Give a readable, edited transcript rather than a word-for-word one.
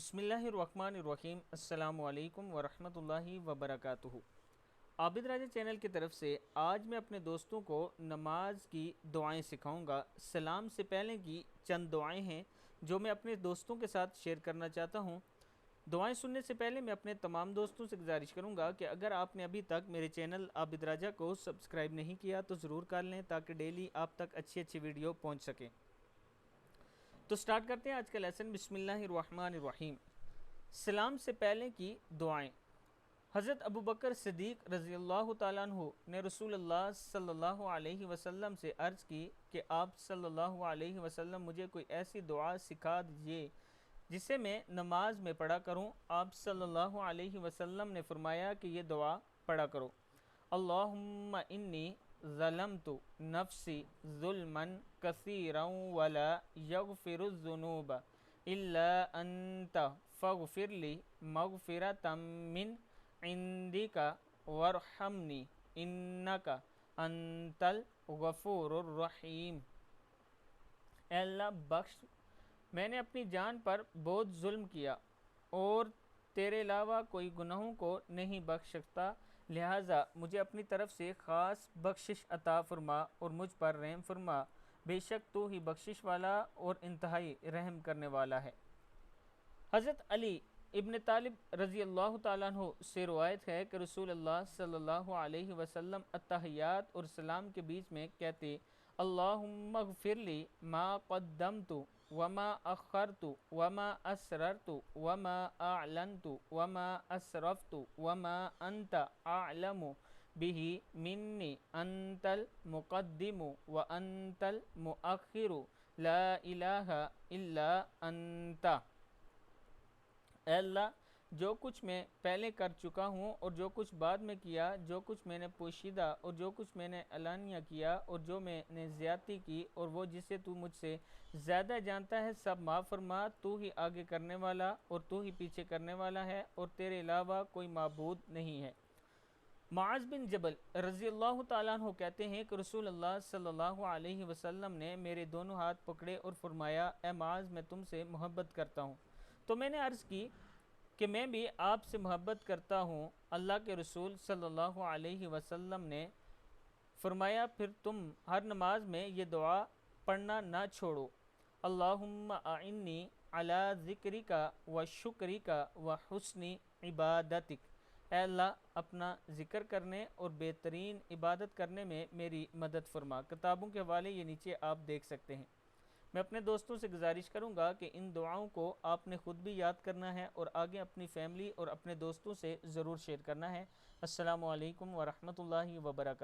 بسم اللہ الرحمن الرحیم۔ السلام علیکم ورحمۃ اللہ وبرکاتہ۔ عابد راجہ چینل کی طرف سے آج میں اپنے دوستوں کو نماز کی دعائیں سکھاؤں گا۔ سلام سے پہلے کی چند دعائیں ہیں جو میں اپنے دوستوں کے ساتھ شیئر کرنا چاہتا ہوں۔ دعائیں سننے سے پہلے میں اپنے تمام دوستوں سے گزارش کروں گا کہ اگر آپ نے ابھی تک میرے چینل عابد راجہ کو سبسکرائب نہیں کیا تو ضرور کر لیں تاکہ ڈیلی آپ تک اچھی ویڈیو پہنچ سکیں۔ تو سٹارٹ کرتے ہیں آج کا لیسن۔ بسم اللہ الرحمن الرحیم۔ سلام سے پہلے کی دعائیں۔ حضرت ابو بکر صدیق رضی اللہ تعالیٰ عنہ نے رسول اللہ صلی اللہ علیہ وسلم سے عرض کی کہ آپ صلی اللہ علیہ وسلم مجھے کوئی ایسی دعا سکھا دیجئے جسے میں نماز میں پڑھا کروں۔ آپ صلی اللہ علیہ وسلم نے فرمایا کہ یہ دعا پڑھا کرو: اللہم انی ظلمت نفسی ظلما کثیرا ولا یغفر الذنوب الا انت فاغفر لی مغفرۃ من عندک وارحمنی انک انت الغفور الرحیم۔ اے اللہ بخش، میں نے اپنی جان پر بہت ظلم کیا اور تیرے علاوہ کوئی گناہوں کو نہیں بخش سکتا، لہٰذا مجھے اپنی طرف سے خاص بخشش عطا فرما اور مجھ پر رحم فرما، بے شک تو ہی بخشش والا اور انتہائی رحم کرنے والا ہے۔ حضرت علی ابن طالب رضی اللہ تعالیٰ عنہ سے روایت ہے کہ رسول اللہ صلی اللہ علیہ وسلم التحیات اور سلام کے بیچ میں کہتے: اللہم اغفر لی ما قدمت وما اخرت وما اسررت وما اعلنت وما اسرفت وما انت اعلم به منی انت المقدم وانت المؤخر لا الہ الا انت۔ اے اللہ، جو کچھ میں پہلے کر چکا ہوں اور جو کچھ بعد میں کیا، جو کچھ میں نے پوشیدہ اور جو کچھ میں نے علانیہ کیا اور جو میں نے زیادتی کی اور وہ جسے تو مجھ سے زیادہ جانتا ہے، سب معاف فرما۔ تو ہی آگے کرنے والا اور تو ہی پیچھے کرنے والا ہے اور تیرے علاوہ کوئی معبود نہیں ہے۔ معاذ بن جبل رضی اللہ تعالیٰ عنہ کہتے ہیں کہ رسول اللہ صلی اللہ علیہ وسلم نے میرے دونوں ہاتھ پکڑے اور فرمایا: اے معاذ، میں تم سے محبت کرتا ہوں۔ تو میں نے عرض کی کہ میں بھی آپ سے محبت کرتا ہوں۔ اللہ کے رسول صلی اللہ علیہ وسلم نے فرمایا: پھر تم ہر نماز میں یہ دعا پڑھنا نہ چھوڑو: اللہم اعنی علی ذکرک و شکرک و حسن عبادتک۔ اے اللہ، اپنا ذکر کرنے اور بہترین عبادت کرنے میں میری مدد فرما۔ کتابوں کے حوالے یہ نیچے آپ دیکھ سکتے ہیں۔ میں اپنے دوستوں سے گزارش کروں گا کہ ان دعاؤں کو آپ نے خود بھی یاد کرنا ہے اور آگے اپنی فیملی اور اپنے دوستوں سے ضرور شیئر کرنا ہے۔ السلام علیکم ورحمۃ اللہ وبرکاتہ۔